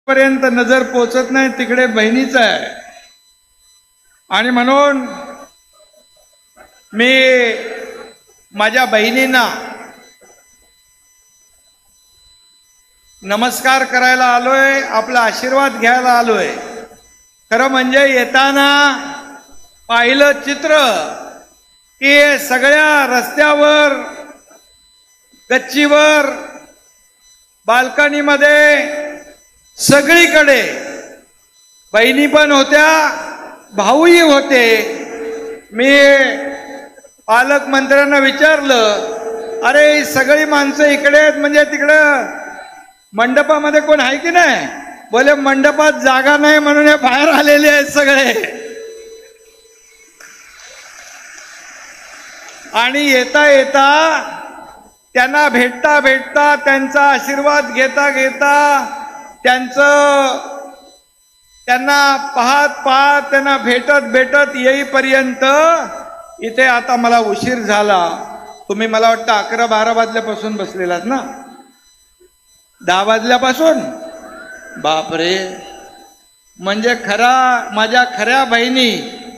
पर्यंत नजर पोचत नाही तिकडे बहिणीच आहे. आणि म्हणून मी माझ्या बहिणींना नमस्कार करायला आलोय, आपला आशीर्वाद घ्यायला आलोय. खरं म्हणजे येताना पाहिलं चित्र की सगळ्या रस्त्यावर, गच्चीवर, बाल्कनीमध्ये सगळीकडे बहिणी पण होत्या, भाऊही होते. मी पालकमंत्र्यांना विचारलं, अरे सगळी माणसं इकडे आहेत म्हणजे तिकडं मंडपामध्ये कोण आहे की नाही? बोले मंडपात जागा नाही म्हणून हे बाहेर आलेले आहेत सगळे. आणि येता येता त्यांना भेटता भेटता, त्यांचा आशीर्वाद घेता घेता, त्यांना पाहत पाहत, त्यांना भेटत भेटत येईपर्यंत इथे आता मला उशीर झाला. तुम्ही मला वाटतं 11-12 वाजल्यापासून बसलेलात ना? 10 वाजल्यापासून? बापरे. म्हणजे माझ्या खऱ्या बहिणी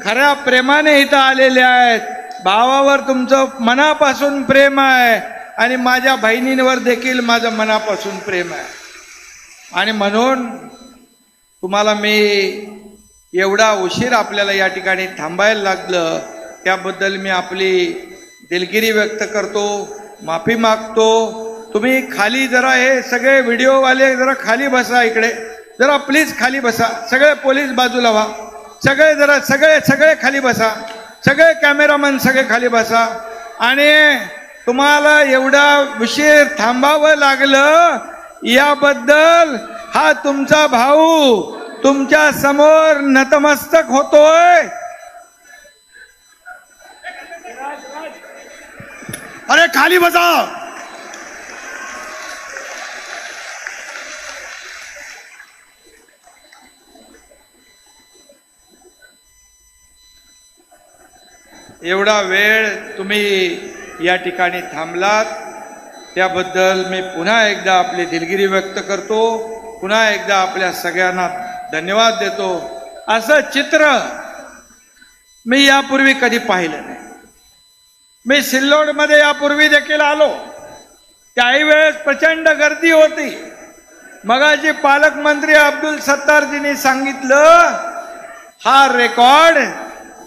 खऱ्या प्रेमाने इथं आलेल्या आहेत. भावावर तुमचं मनापासून प्रेम आहे आणि माझ्या बहिणींवर देखील माझं मनापासून प्रेम आहे. आणि म्हणून तुम्हाला मी एवढा उशीर आपल्याला या ठिकाणी थांबायला लागलं त्याबद्दल मी आपली दिलगिरी व्यक्त करतो, माफी मागतो. तुम्ही खाली जरा, हे सगळे व्हिडिओवाले जरा खाली बसा, इकडे जरा प्लीज खाली बसा. सगळे पोलीस बाजूला व्हा, सगळे जरा सगळे खाली बसा, सगळे कॅमेरामन सगळे खाली बसा. आणि तुम्हाला एवढा उशीर थांबावं लागलं याबद्दल हा तुमचा भाऊ तुमच्या समोर नतमस्तक होतोय. अरे खाली बसा. एवढा वेळ तुम्ही या ठिकाणी थांबलात त्याबद्दल मी पुन्हा एकदा आपली दिलगिरी व्यक्त करतो, पुन्हा एकदा आपल्या सगळ्यांना धन्यवाद देतो. असं चित्र मी यापूर्वी कधी पाहिलं नाही. मी सिल्लोडमध्ये यापूर्वी देखील आलो, त्याही वेळेस प्रचंड गर्दी होती. मगाशी पालकमंत्री अब्दुल सत्तारजींनी सांगितलं, हा रेकॉर्ड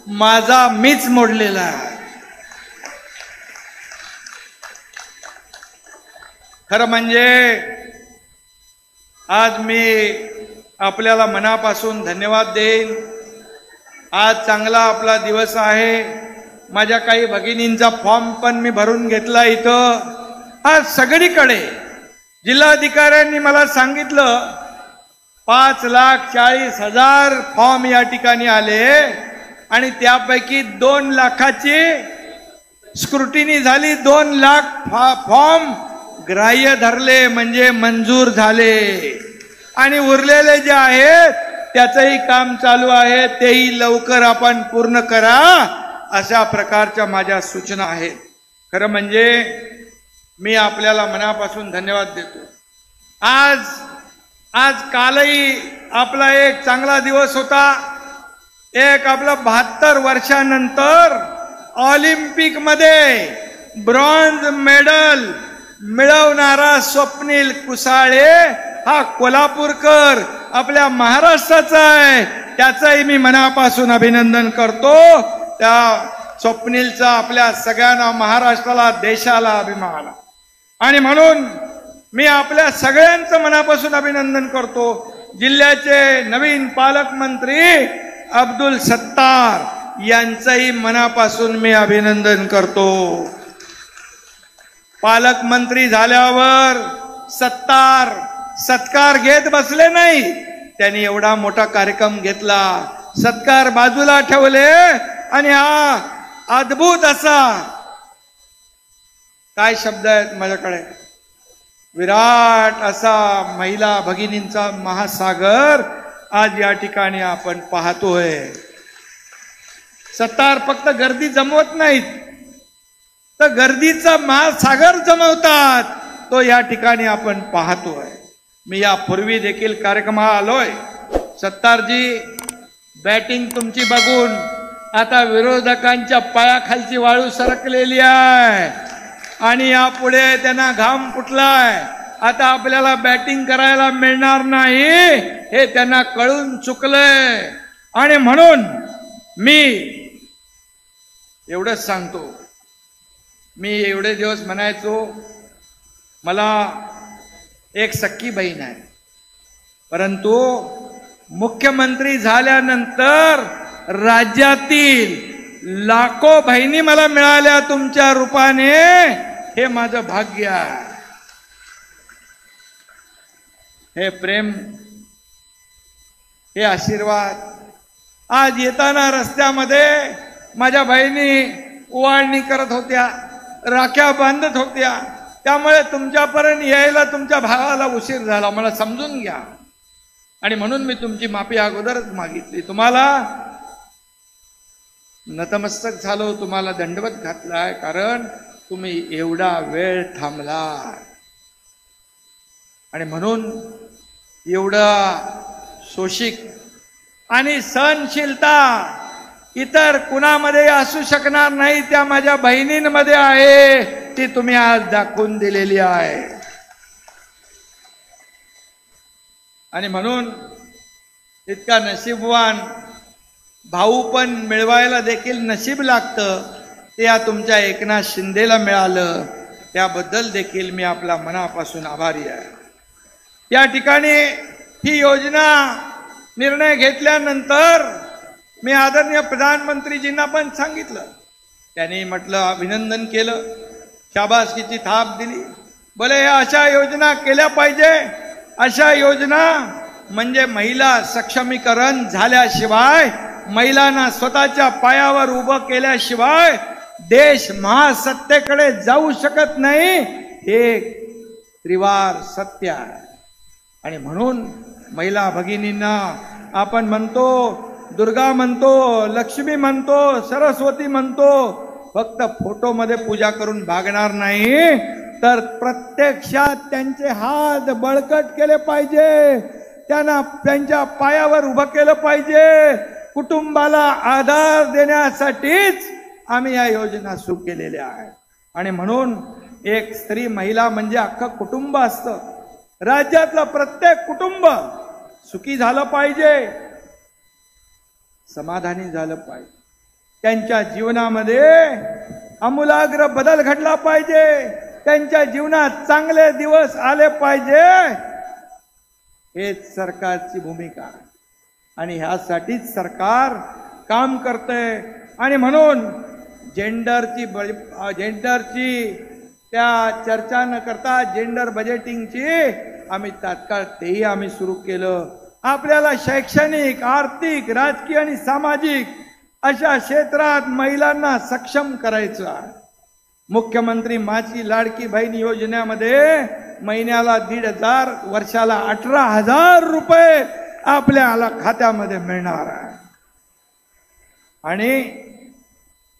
माझा मीच मोडलेला आहे. खरं म्हणजे आज मी आपल्याला मनापासून धन्यवाद देईन. आज चांगला आपला दिवस आहे. माझ्या काही भगिनींचा फॉर्म पण मी भरून घेतला इथं. आज सगळीकडे जिल्हाधिकाऱ्यांनी मला सांगितलं 5,40,000 फॉर्म या ठिकाणी आले आणि त्यापैकी 2 लाखाची स्क्रुटिनी झाली. 2 लाख फॉर्म ग्राह्य धरले म्हणजे मंजूर झाले. आणि उरलेले जे आहेत त्याचंही काम चालू आहे, तेही लवकर आपण पूर्ण करा, अशा प्रकारच्या माझ्या सूचना आहेत. खरं म्हणजे मी आपल्याला मनापासून धन्यवाद देतो. आज कालही आपला एक चांगला दिवस होता. एक आपला 72 वर्षानंतर ऑलिम्पिक मध्ये ब्रॉन्झ मेडल मिळवणारा स्वप्नील कुसाळे हा कोल्हापूरकर आपल्या महाराष्ट्राचा आहे. त्याचंही मी मनापासून अभिनंदन करतो. त्या स्वप्नीलचा आपल्या सगळ्यांना, महाराष्ट्राला, देशाला अभिमान. आणि म्हणून मी आपल्या सगळ्यांचं मनापासून अभिनंदन करतो. जिल्ह्याचे नवीन पालकमंत्री अब्दुल सत्तार यांचंही मनापासून मी अभिनंदन करतो. पालकमंत्री झाल्यावर सत्तार सत्कार घेत बसले नाही, त्यांनी एवढा मोठा कार्यक्रम घेतला. सत्कार बाजूला ठेवले आणि हा अद्भुत असा, काय शब्द आहेत माझ्याकडे, विराट असा महिला भगिनींचा महासागर आज या ठिकाणी आपण पाहतोय. सत्तार फक्त गर्दी जमवत नाहीत, तर गर्दीचा महासागर जमवतात, तो या ठिकाणी आपण पाहतोय. मी यापूर्वी देखील कार्यक्रमाला आलोय. सत्तारजी, बॅटिंग तुमची बघून आता विरोधकांच्या पायाखालची वाळू सरकलेली आहे आणि यापुढे त्यांना घाम फुटलाय. आता आपल्याला बॅटिंग करायला मिळणार नाही हे त्यांना कळून चुकलंय. आणि म्हणून मी एवढंच सांगतो, मी एवढे दिवस म्हणायचो मला एक सख्खी बहीण आहे, परंतु मुख्यमंत्री झाल्यानंतर राज्यातील लाखो बहिणी मला मिळाल्या तुमच्या रूपाने. हे माझं भाग्य आहे. हे प्रेम, हे आशीर्वाद. आज येताना रस्त्यामध्ये माझ्या बहिणी ओवाळणी करत होत्या, राख्या बांधत होत्या. त्यामुळे तुमच्यापर्यंत यायला तुमच्या भावाला उशीर झाला, मला समजून घ्या. आणि म्हणून मी तुमची माफी अगोदरच मागितली. तुम्हाला नतमस्तक झालो, तुम्हाला दंडवत घातलाय, कारण तुम्ही एवढा वेळ थांबला. आणि म्हणून एवढा शोषिक आणि सहनशीलता इतर कुणामध्ये असू शकणार नाही, त्या माझ्या बहिणींमध्ये आहे. ती तुम्ही आज दाखवून दिलेली आहे. आणि म्हणून इतका नशीबवान भाऊ पण मिळवायला देखील नशीब लागतं. ते या तुमच्या एकनाथ शिंदेला मिळालं, त्याबद्दल देखील मी आपला मनापासून आभारी आहे. या ठिकाणी ही योजना निर्णय घेतल्यानंतर मी आदरणीय प्रधानमंत्रीजींना पण सांगितलं. त्यांनी म्हटलं, अभिनंदन केलं, शाबासकीची थाप दिली. बोले अशा योजना केल्या पाहिजे. अशा योजना म्हणजे महिला सक्षमीकरण झाल्याशिवाय, महिलांना स्वतःच्या पायावर उभं केल्याशिवाय देश महासत्तेकडे जाऊ शकत नाही. हे त्रिवार सत्य आहे. आणि म्हणून महिला भगिनींना आपण म्हणतो, दुर्गा म्हणतो, लक्ष्मी म्हणतो, सरस्वती म्हणतो. फक्त फोटोमध्ये पूजा करून भागणार नाही, तर प्रत्यक्षात त्यांचे हात बळकट केले पाहिजे, त्यांना त्यांच्या पायावर उभं केलं पाहिजे. कुटुंबाला आधार देण्यासाठीच आम्ही या योजना सुरू केलेल्या आहेत. आणि म्हणून एक स्त्री महिला म्हणजे अख्खं कुटुंब असतं. राज्यातलं प्रत्येक कुटुंब सुखी झालं पाहिजे, समाधानी झालं पाहिजे. त्यांच्या जीवनामध्ये आमूलाग्र बदल घडला पाहिजे, त्यांच्या जीवनात चांगले दिवस आले पाहिजे. हेच सरकारची भूमिका आहे आणि ह्यासाठीच सरकार काम करतंय. आणि म्हणून जेंडरची त्या चर्चा न करता जेंडर बजेटिंगची आम्ही तात्काळ तेही आम्ही सुरू केलं. आपल्याला शैक्षणिक, आर्थिक, राजकीय आणि सामाजिक अशा क्षेत्रात महिलांना सक्षम करायचं आहे. मुख्यमंत्री माझी लाडकी बहीण योजनेमध्ये महिन्याला 1,500, वर्षाला 18,000 रुपये आपल्याला खात्यामध्ये मिळणार आहे. आणि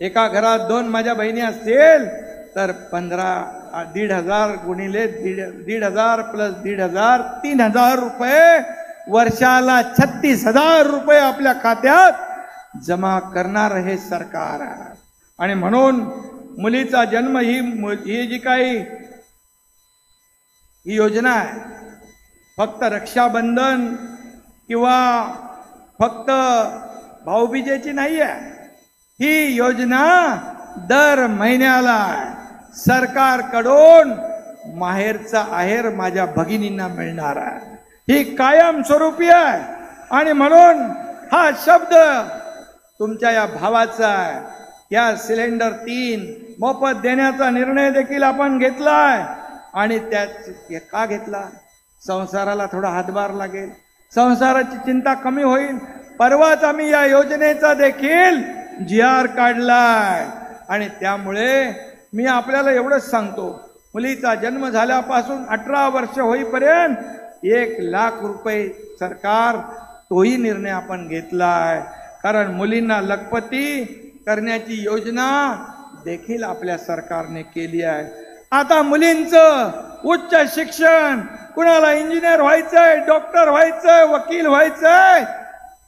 एका घरात 2 माझ्या बहिणी असतील तर 1,500 गुणिले 1,500 प्लस 1,500 3,000 रुपये, वर्षाला 36,000 रुपये आपल्या खात्यात जमा करणार हे सरकार आहे. आणि म्हणून मुलीचा जन्म ही जी काही ही योजना आहे, फक्त रक्षाबंधन किंवा फक्त भाऊबीजेची नाही आहे. ही योजना दर महिन्याला सरकारकडून माहेरचा आहेर माझ्या भगिनींना मिळणार आहे. ही कायमस्वरूपी आहे. आणि म्हणून हा शब्द तुमच्या या भावाचा आहे. या सिलेंडर 3 मोफत देण्याचा निर्णय देखील आपण घेतलाय. आणि त्यात का घेतला? संसाराला थोडा हातभार लागेल, संसाराची चिंता कमी होईल. परवाच आम्ही या योजनेचा देखील GR काढलाय. आणि त्यामुळे मी आपल्याला एवढंच सांगतो, मुलीचा जन्म झाल्यापासून 18 वर्ष होईपर्यंत 1,00,000 रुपये सरकार तोही निर्णय आपण घेतलाय. कारण मुलींना लखपती करण्याची योजना देखील आपल्या सरकारने केली आहे. आता मुलींचं उच्च शिक्षण, कुणाला इंजिनियर व्हायचंय, डॉक्टर व्हायचंय, वकील व्हायचंय,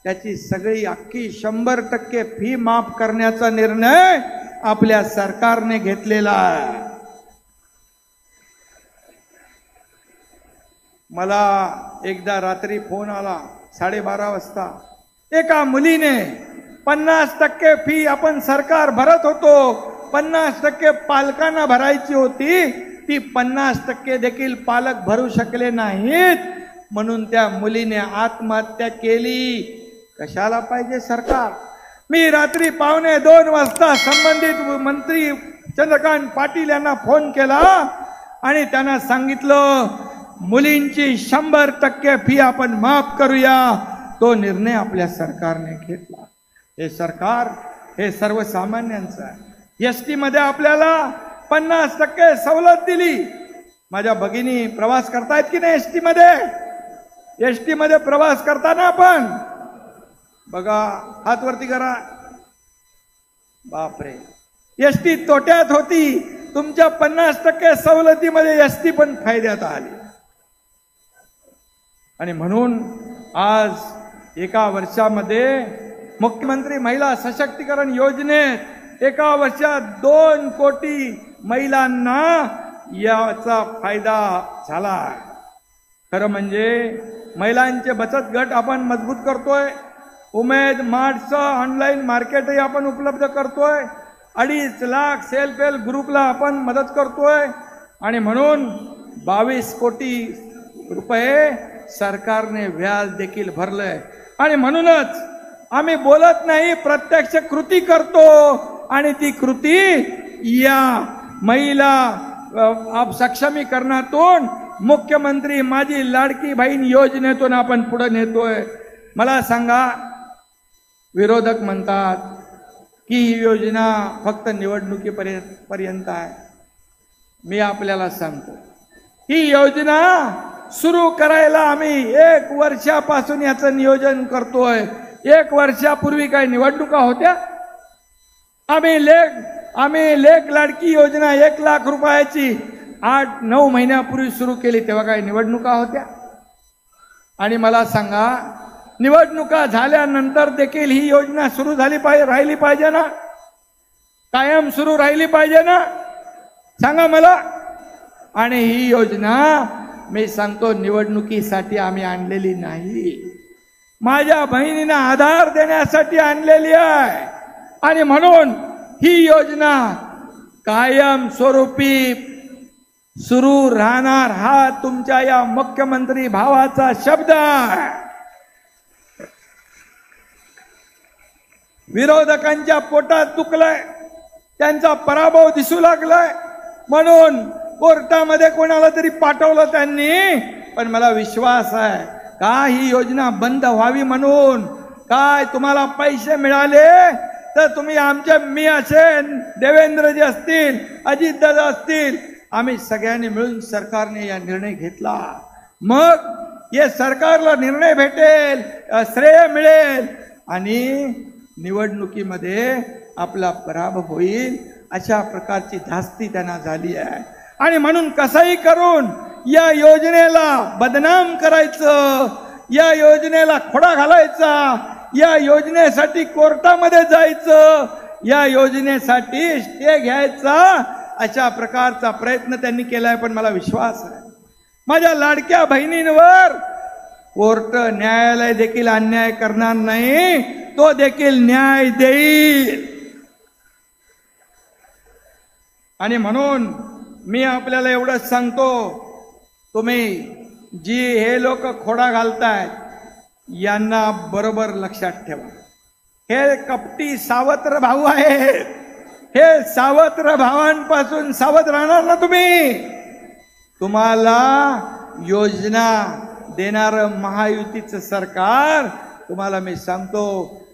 त्याची सगळी अख्खी 100% फी माफ करण्याचा निर्णय आपल्या सरकारने घेतलेला आहे. मला एकदा रात्री फोन आला 12:30 वाजता. एका मुलीने 50% फी आपण सरकार भरत होतो, 50% पालकांना भरायची होती, ती 50% देखील पालक भरू शकले नाहीत, म्हणून त्या मुलीने आत्महत्या केली. कशाला पाहिजे सरकार? मी रात्री 1:45 वाजता संबंधित मंत्री चंद्रकांत पाटील यांना फोन केला आणि त्यांना सांगितलं मुलींची 100% फी आपण माफ करूया. तो निर्णय आपल्या सरकारने घेतला. हे सरकार हे सर्वसामान्यांचं आहे. एसटी मध्ये आपल्याला 50% सवलत दिली. माझ्या भगिनी प्रवास करतायत की नाही एसटी मध्ये? एसटी मध्ये प्रवास करताना आपण बघा, हात वरती करा. बापरे, एसटी तोट्यात होती, तुमच्या 50% सवलतीमध्ये एसटी पण फायद्यात आली. आणि म्हणून आज एका वर्षामध्ये मुख्यमंत्री महिला सशक्तीकरण योजनेत एका वर्षात 2 कोटी महिलांना याचा फायदा झाला. खरं म्हणजे महिलांचे बचत गट आपण मजबूत करतोय. उमेद मार्टचं ऑनलाईन मार्केटही आपण उपलब्ध करतोय. 2.5 लाख सेल्फ हेल्प ग्रुपला आपण मदत करतोय. आणि म्हणून 22 कोटी रुपये सरकारने व्याज देखील भरलंय. आणि म्हणूनच आम्ही बोलत नाही, प्रत्यक्ष कृती करतो. आणि ती कृती या महिला सक्षमीकरणातून, मुख्यमंत्री माझी लाडकी बहीण योजनेतून आपण पुढे नेतोय. मला सांगा, विरोधक म्हणतात की ही योजना फक्त निवडणुकीपर्यंत आहे. मी आपल्याला सांगतो, ही योजना सुरू करायला आम्ही 1 वर्षापासून याचं नियोजन करतोय. 1 वर्षापूर्वी काही निवडणुका होत्या? आम्ही लेख लाडकी योजना 1 लाख रुपयाची 8-9 महिन्यापूर्वी सुरू केली, तेव्हा काही निवडणुका होत्या? आणि मला सांगा, निवडणुका झाल्यानंतर देखील ही योजना सुरू राहिली पाहिजे ना? कायम सुरू राहिली पाहिजे ना? सांगा मला. आणि ही योजना मी सांगतो, निवडणुकीसाठी आम्ही आणलेली नाही, माझ्या बहिणींना आधार देण्यासाठी आणलेली आहे. आणि म्हणून ही योजना कायम स्वरूपी सुरू राहणार, हा तुमच्या या मुख्यमंत्री भावाचा शब्द आहे. विरोधकांच्या पोटात दुखलंय, त्यांचा पराभव दिसू लागलाय, म्हणून कोर्टामध्ये कोणाला तरी पाठवलं त्यांनी. पण मला विश्वास आहे का ही योजना बंद व्हावी म्हणून? काय तुम्हाला पैसे मिळाले तर तुम्ही आमच्या, मी असेल, देवेंद्रजी असतील, अजितदादा असतील, आम्ही सगळ्यांनी मिळून सरकारने या निर्णय घेतला. मग या सरकारला निर्णय भेटेल, श्रेय मिळेल आणि निवडणुकीमध्ये आपला पराभव होईल, अशा प्रकारची धास्ती त्यांना झाली आहे. आणि म्हणून कसंही करून या योजनेला बदनाम करायचं, या योजनेला खोडा घालायचा, या योजनेसाठी कोर्टामध्ये जायचं, या योजनेसाठी स्टे घ्यायचा, अशा प्रकारचा प्रयत्न त्यांनी केलाय. पण मला विश्वास आहे माझ्या लाडक्या बहिणींवर कोर्ट, न्यायालय देखील अन्याय करणार नाही, तो देखील न्याय देईल. आणि म्हणून मी आपल्याला एवढंच सांगतो, तुम्ही जी हे लोक खोडा घालतायत यांना बरोबर लक्षात ठेवा. हे कपटी सावत्र भाऊ आहेत. हे सावत्र भावांपासून सावध राहणार ना तुम्ही? तुम्हाला योजना देणारं महायुतीचं सरकार, तुम्हाला मी सांगतो,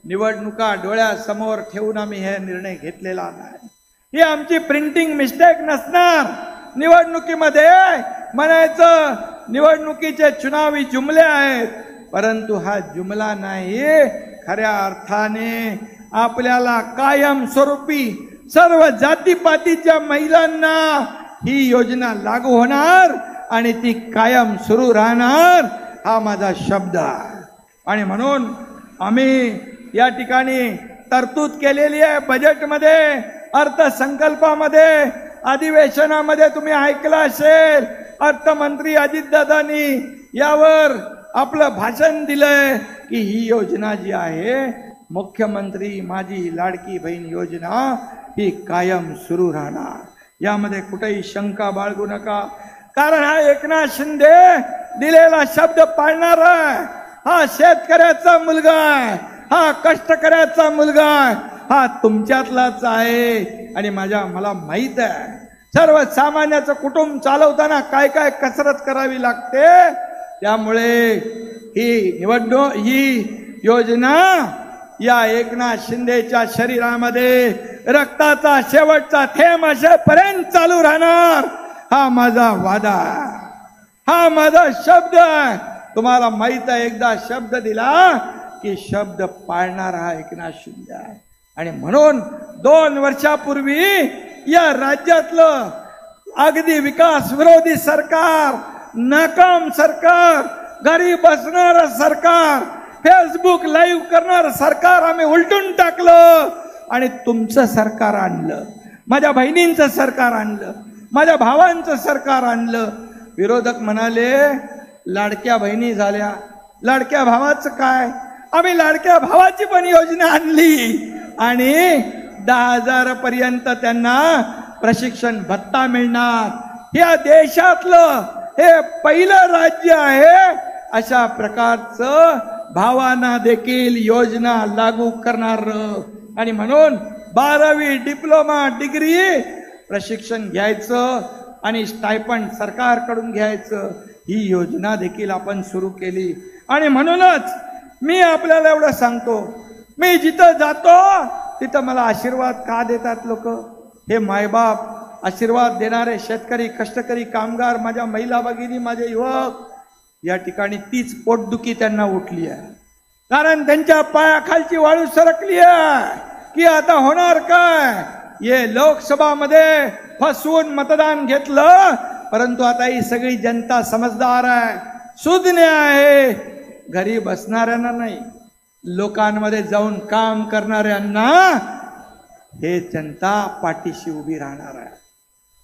निवडणुका डोळ्यासमोर ठेवून आम्ही हे निर्णय घेतलेला नाही. ही आमची प्रिंटिंग मिस्टेक नसणार. निवडणुकीमध्ये म्हणायचं निवडणुकीचे चुनावी जुमले आहेत, परंतु हा जुमला नाही. खऱ्या अर्थाने आपल्याला कायम स्वरूपी सर्व जातीपातीच्या महिलांना ही योजना लागू होणार आणि ती कायम सुरू राहणार, हा माझा शब्द आहे. आणि म्हणून आम्ही या ठिकाणी तरतूद केलेली आहे बजेटमध्ये, अर्थसंकल्पामध्ये, अधिवेशनामध्ये तुम्ही ऐकलं असेल, अर्थमंत्री अजितदादांनी यावर आपलं भाषण दिलंय की ही योजना जी आहे, मुख्यमंत्री माझी लाडकी बहीण योजना, ही कायम सुरू राहणार. यामध्ये कुठेही शंका बाळगू नका, कारण हा एकनाथ शिंदे दिलेला शब्द पाळणार आहे. हा शेतकऱ्याचा मुलगा आहे, हा कष्टकऱ्याचा मुलगा आहे, हा तुमच्यातलाच आहे. आणि मला माहित आहे सर्वसामान्याचं कुटुंब चालवताना काय काय कसरत करावी लागते. त्यामुळे ही योजना या एकनाथ शिंदेच्या शरीरामध्ये रक्ताचा शेवटचा थेंब असेपर्यंत चालू राहणार, हा माझा वादा आहे, हा माझा शब्द आहे. तुम्हाला माहित आहे, एकदा शब्द दिला की शब्द पाळणार हा एकनाथ शिंदे आहे. आणि म्हणून 2 वर्षापूर्वी या राज्यातलं अगदी विकास विरोधी सरकार, नाकाम सरकार, घरी बसणार सरकार, फेसबुक लाईव्ह करणार सरकार आम्ही उलटून टाकलं आणि तुमचं सरकार आणलं, माझ्या बहिणींचं सरकार आणलं, माझ्या भावांचं सरकार आणलं. विरोधक म्हणाले लाडक्या बहिणी झाल्या, लाडक्या भावाचं काय? आम्ही लाडक्या भावाची पण योजना आणली आणि 10,000 पर्यंत त्यांना प्रशिक्षण भत्ता मिळणार. या देशातलं हे पहिलं राज्य आहे अशा प्रकारचं भावांना देखील योजना लागू करणार. आणि म्हणून 12वी डिप्लोमा डिग्री प्रशिक्षण घ्यायचं आणि स्टायपंड सरकारकडून घ्यायचं, ही योजना देखील आपण सुरू केली. आणि म्हणूनच मी आपल्याला एवढं सांगतो, मी जिथं जातो तिथं मला आशीर्वाद का देतात लोक? हे मायबाप, आशीर्वाद देणारे शेतकरी, कष्टकरी, कामगार, माझ्या महिला भगिनी, माझे युवक, या ठिकाणी तीच पोटदुखी त्यांना उठली आहे. कारण त्यांच्या पायाखालची वाळू सरकली आहे की आता होणार काय? ये लोकसभामध्ये फसवून मतदान घेतलं, परंतु आता ही सगळी जनता समजदार आहे, सुज्ञ आहे. घरी बसणाऱ्यांना नाही, लोकांमध्ये जाऊन काम करणाऱ्यांना हे जनता पाठीशी उभी राहणार आहे.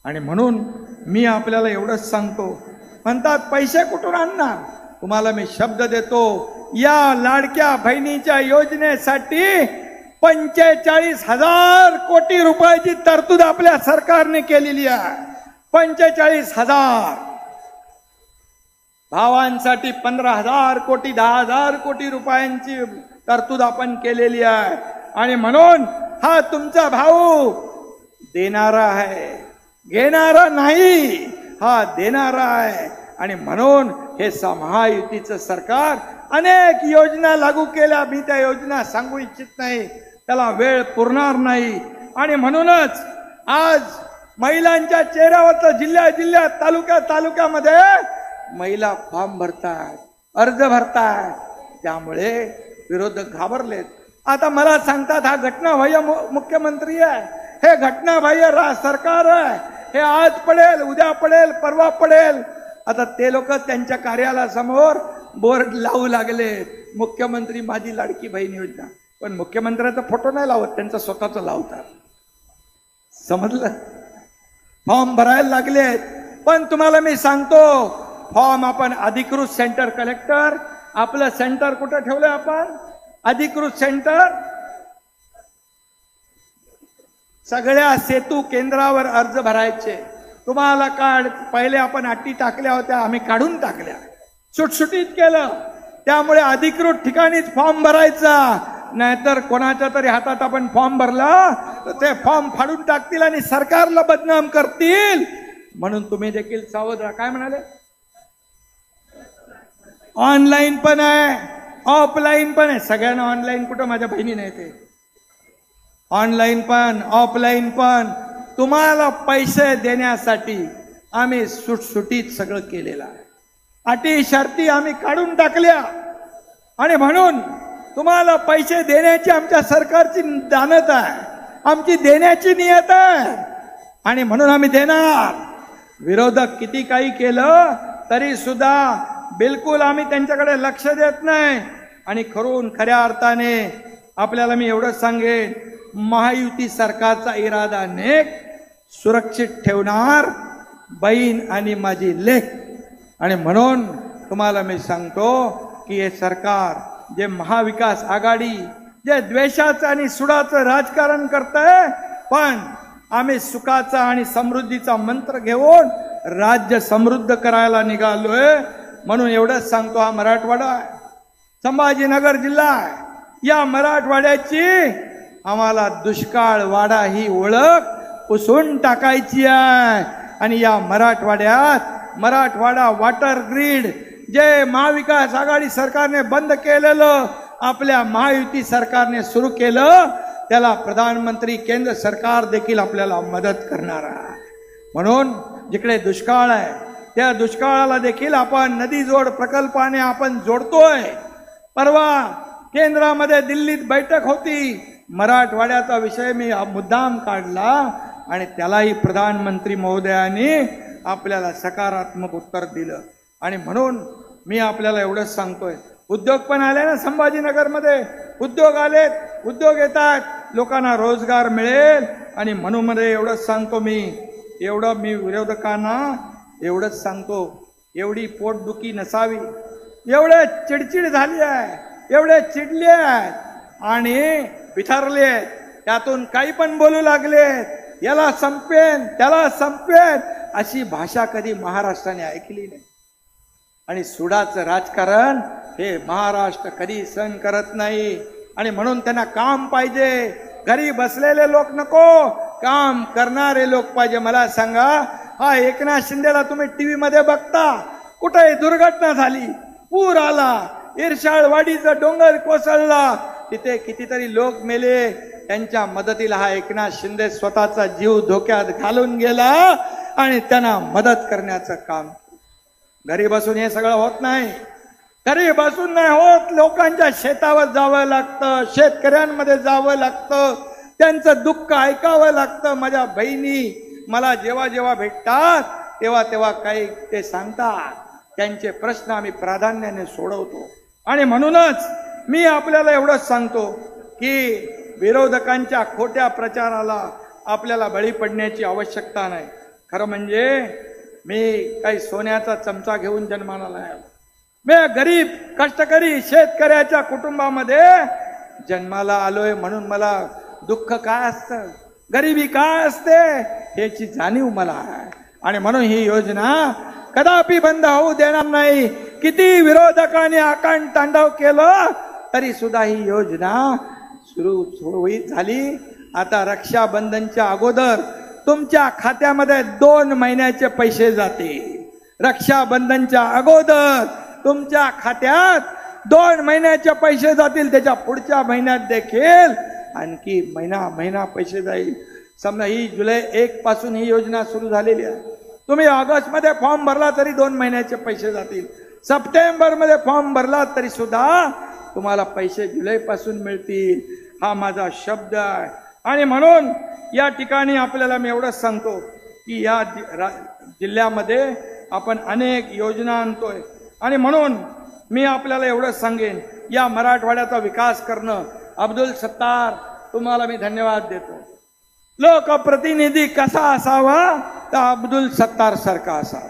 आणि म्हणून मी आपल्याला एवढंच सांगतो, म्हणतात पैसे कुठून आणणार? तुम्हाला मी शब्द देतो, या लाडक्या बहिणीच्या योजनेसाठी 45,000 कोटी रुपयाची तरतूद आपल्या सरकारने केलेली आहे. 45,000. भावांसाठी 15,000 कोटी, 10,000 कोटी रुपयांची तरतूद आपण केलेली आहे. आणि म्हणून हा तुमचा भाऊ देणारा आहे, घेणारा नाही, हा देणारा आहे. आणि म्हणून हे महायुतीचं सरकार अनेक योजना लागू केल्या. मी त्या योजना सांगू इच्छित नाही, त्याला वेळ पुरणार नाही. आणि म्हणूनच आज महिलांच्या चेहऱ्यावरचं जिल्ह्यात तालुक्यामध्ये महिला फॉर्म भरतात, अर्ज भरतात. त्यामुळे विरोधक घाबरलेत. आता मला सांगतात हा घटनाबाह्य मुख्यमंत्री आहे, हे घटनाबाह्य सरकार आहे, हे आज पडेल, उद्या पडेल, परवा पडेल. आता ते लोक त्यांच्या कार्यालयासमोर बोर्ड लावू लागले, मुख्यमंत्री माझी लाडकी बहीण योजना. पण मुख्यमंत्र्याचा फोटो नाही लावत, त्यांचा स्वतःचा लावतात. समजलं? फॉर्म भरायला लागलेत. पण तुम्हाला मी सांगतो, फॉर्म आपण अधिकृत सेंटर, कलेक्टर आपलं सेंटर कुठं ठेवलंय आपण? अधिकृत सेंटर. सगळ्या सेतू केंद्रावर अर्ज भरायचे. तुम्हाला कार्ड पहिले आपण अटी टाकल्या होत्या, आम्ही काढून टाकल्या, सुटसुटीत केलं. त्यामुळे अधिकृत ठिकाणीच फॉर्म भरायचा, नाहीतर कोणाच्या तरी हातात आपण फॉर्म भरला तर ते फॉर्म फाडून टाकतील आणि सरकारला बदनाम करतील. म्हणून तुम्ही देखील सावध राहा. काय म्हणाले? ऑनलाईन पण आहे, ऑफलाईन पण आहे. सगळ्यांना ऑनलाईन कुठं? माझ्या बहिणी नाही ते. ऑनलाईन पण ऑफलाईन पण. तुम्हाला पैसे देण्यासाठी आम्ही सुटसुटीत सगळं केलेलं आहे. अटी शर्ती आम्ही काढून टाकल्या. आणि म्हणून तुम्हाला पैसे देण्याची आमच्या सरकारची दानत आहे, आमची देण्याची नियत आहे. आणि म्हणून आम्ही देणार. विरोधक किती काही केलं तरी सुद्धा बिलकुल आम्ही त्यांच्याकडे लक्ष देत नाही. आणि खऱ्या अर्थाने आपल्याला मी एवढंच सांगेन, महायुती सरकारचा इरादा नेक, सुरक्षित ठेवणार बहीण आणि माझी लेक. आणि म्हणून तुम्हाला मी सांगतो की हे सरकार जे महाविकास आघाडी जे द्वेषाचं आणि सुडाचं राजकारण करतंय, पण आम्ही सुखाचा आणि समृद्धीचा मंत्र घेऊन राज्य समृद्ध करायला निघालोय. म्हणून एवढंच सांगतो, हा मराठवाडा आहे, संभाजीनगर जिल्हा आहे, या मराठवाड्याची आम्हाला दुष्काळ वाडा ही ओळख पुसून टाकायची आहे. आणि या मराठवाड्यात मराठवाडा वॉटर ग्रीड जे महाविकास आघाडी सरकारने बंद केलेलं आपल्या महायुती सरकारने सुरू केलं, त्याला प्रधानमंत्री केंद्र सरकार देखील आपल्याला मदत करणार आहे. म्हणून जिकडे दुष्काळ आहे त्या दुष्काळाला देखील आपण नदी जोड प्रकल्पाने आपण जोडतोय. परवा केंद्रामध्ये दिल्लीत बैठक होती, मराठवाड्याचा विषय मी मुद्दाम काढला आणि त्यालाही प्रधानमंत्री महोदयांनी आपल्याला सकारात्मक उत्तर दिलं. आणि म्हणून मी आपल्याला एवढंच सांगतोय, उद्योग पण आले ना संभाजीनगरमध्ये, उद्योग आलेत, उद्योग येतात, लोकांना रोजगार मिळेल. आणि म्हणून मध्ये एवढंच सांगतो मी विरोधकांना एवढंच सांगतो, एवढी पोटदुखी नसावी, एवढे चिडचिड झाली आहे, एवढे चिडले आहेत आणि बिथरले आहेत, त्यातून काही पण बोलू लागलेत, याला संपेन त्याला संपेन, अशी भाषा कधी महाराष्ट्राने ऐकली नाही. आणि सुडाचं राजकारण हे महाराष्ट्र कधी सहन करत नाही. आणि म्हणून त्यांना काम पाहिजे, घरी बसलेले लोक नको, काम करणारे लोक पाहिजे. मला सांगा, हा एकनाथ शिंदेला तुम्ही टीव्ही मध्ये बघता, कुठे दुर्घटना झाली, पूर आला, इरशाळवाडीचा डोंगर कोसळला, तिथे कितीतरी लोक मेले, त्यांच्या मदतीला हा एकनाथ शिंदे स्वतःचा जीव धोक्यात घालून गेला आणि त्यांना मदत करण्याचं काम. घरी बसून हे सगळं होत नाही, घरी बसून नाही होत. लोकांच्या शेतावर जावं लागतं, शेतकऱ्यांमध्ये जावं लागतं, त्यांचं दुःख ऐकावं लागतं. माझ्या बहिणी मला जेव्हा जेव्हा भेटतात तेव्हा तेव्हा काही ते सांगतात, त्यांचे प्रश्न आम्ही प्राधान्याने सोडवतो. आणि म्हणूनच मी आपल्याला एवढंच सांगतो की विरोधकांच्या खोट्या प्रचाराला आपल्याला बळी पडण्याची आवश्यकता नाही. खरं म्हणजे मी काही सोन्याचा चमचा घेऊन जन्माला नाही, मी गरीब कष्टकरी शेतकऱ्याच्या कुटुंबामध्ये जन्माला आलोय. म्हणून मला दुःख काय असतं, गरिबी काय असते याची जाणीव मला आहे. आणि म्हणून ही योजना कदापि बंद होऊ देणार नाही. किती विरोधकांनी आकांड तांडव केलं तरी सुद्धा ही योजना सुरू झाली. आता रक्षाबंधनच्या अगोदर तुमच्या खात्यामध्ये 2 महिन्याचे पैसे जातील. रक्षाबंधनच्या अगोदर तुमच्या खात्यात 2 महिन्याचे पैसे जातील. त्याच्या पुढच्या महिन्यात देखील आणखी महिना पैसे जाईल. समजा ही जुलै 1 पासून ही योजना सुरू झालेली आहे. तुम्ही ऑगस्ट मध्ये फॉर्म भरला तरी 2 महिन्याचे पैसे जातील. सप्टेंबर मध्ये फॉर्म भरला तरी सुद्धा तुम्हाला पैसे जुलै पासून मिळतील. हा माझा शब्द आहे. आणि म्हणून या ठिकाणी आपल्याला मी एवढंच सांगतो की या जिल्ह्यामध्ये आपण अनेक योजना आणतोय. आणि म्हणून मी आपल्याला एवढंच सांगेन, या मराठवाड्याचा विकास करणं. अब्दुल सत्तार तुम्हाला मी धन्यवाद देतो. लोकप्रतिनिधी कसा असावा तर अब्दुल सत्तार सारखा असावा.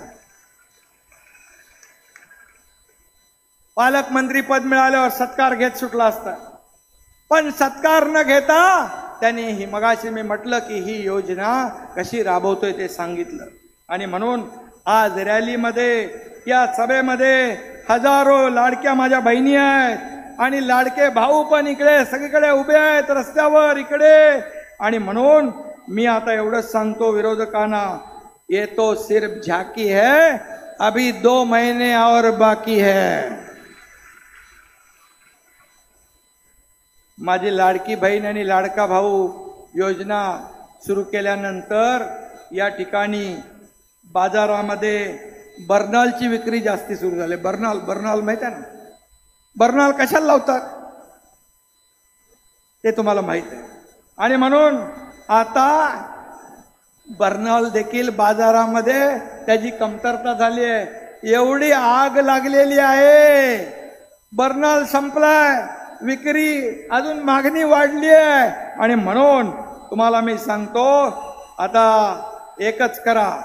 पालकमंत्री पद मिळाल्यावर सत्कार घेत सुटला असता, पण सत्कार न घेता त्यांनी ही मगाशी मी म्हटलं की ही योजना कशी राबवतोय ते सांगितलं. आणि म्हणून आज रॅलीमध्ये या सभेमध्ये हजारो लाडक्या माझ्या बहिणी आहेत आणि लाडके भाऊ पण इकडे सगळीकडे उभे आहेत रस्त्यावर इकडे. आणि म्हणून मी आता एवढंच सांगतो विरोधकांना, ये तो सिर्फ झाकी है, अभी 2 महीने और बाकी है. माझी लाडकी बहीण आणि लाडका भाऊ योजना सुरू केल्यानंतर या ठिकाणी बाजारामध्ये बर्नॉलची विक्री जास्ती सुरू झाली. बर्नॉल माहित आहे ना, बर्नॉल कशाला लावतात ते तुम्हाला माहित आहे. आणि म्हणून आता बर्नॉल देखील बाजारामध्ये त्याची कमतरता झाली आहे. एवढी आग लागलेली आहे, बर्नॉल संपलाय, विक्री अजून मागणी वाढली आहे. आणि म्हणून तुम्हाला मी सांगतो, आता एकच करा,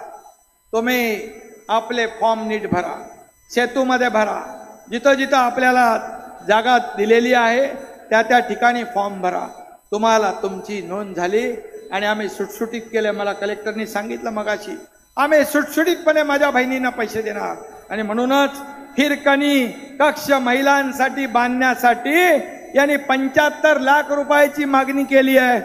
तुम्ही आपले फॉर्म नीट भरा, सेतूमध्ये भरा, जिथं जिथं आपल्याला जागा दिलेली आहे त्या त्या ठिकाणी फॉर्म भरा. तुम्हाला तुमची नोंद झाली आणि आम्ही सुटसुटीत केले. मला कलेक्टरनी सांगितलं मगाशी, आम्ही सुटसुटीतपणे माझ्या बहिणींना पैसे देणार. आणि म्हणूनच हिरकणी कक्ष महिलांसाठी बांधण्यासाठी यांनी 75 लाख रुपयाची मागणी केली आहे.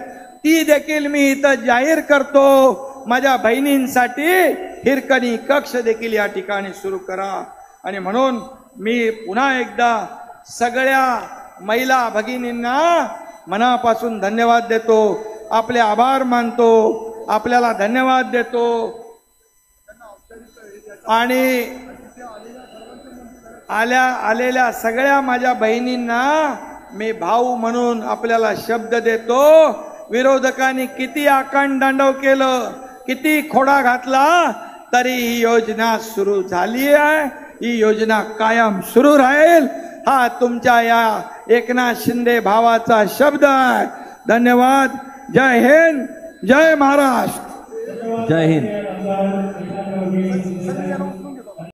ती देखील मी इथं जाहीर करतो. माझ्या बहिणींसाठी हिरकणी कक्ष देखील या ठिकाणी सुरू करा. आणि म्हणून मी पुन्हा एकदा सगळ्या महिला भगिनींना मनापासून धन्यवाद देतो, आपले आभार मानतो, आपल्याला धन्यवाद देतो. आणि आलेल्या सगळ्या माझ्या बहिणींना मी भाऊ म्हणून आपल्याला शब्द देतो. विरोधकांनी किती आकांडतांडव केलं, किती खोडा घातला, तरी ही योजना सुरू झाली आहे. ही योजना कायम सुरू राहील. हा तुमच्या या एकनाथ शिंदे भावाचा शब्द आहे. धन्यवाद. जय हिंद, जय महाराष्ट्र. जय हिंद.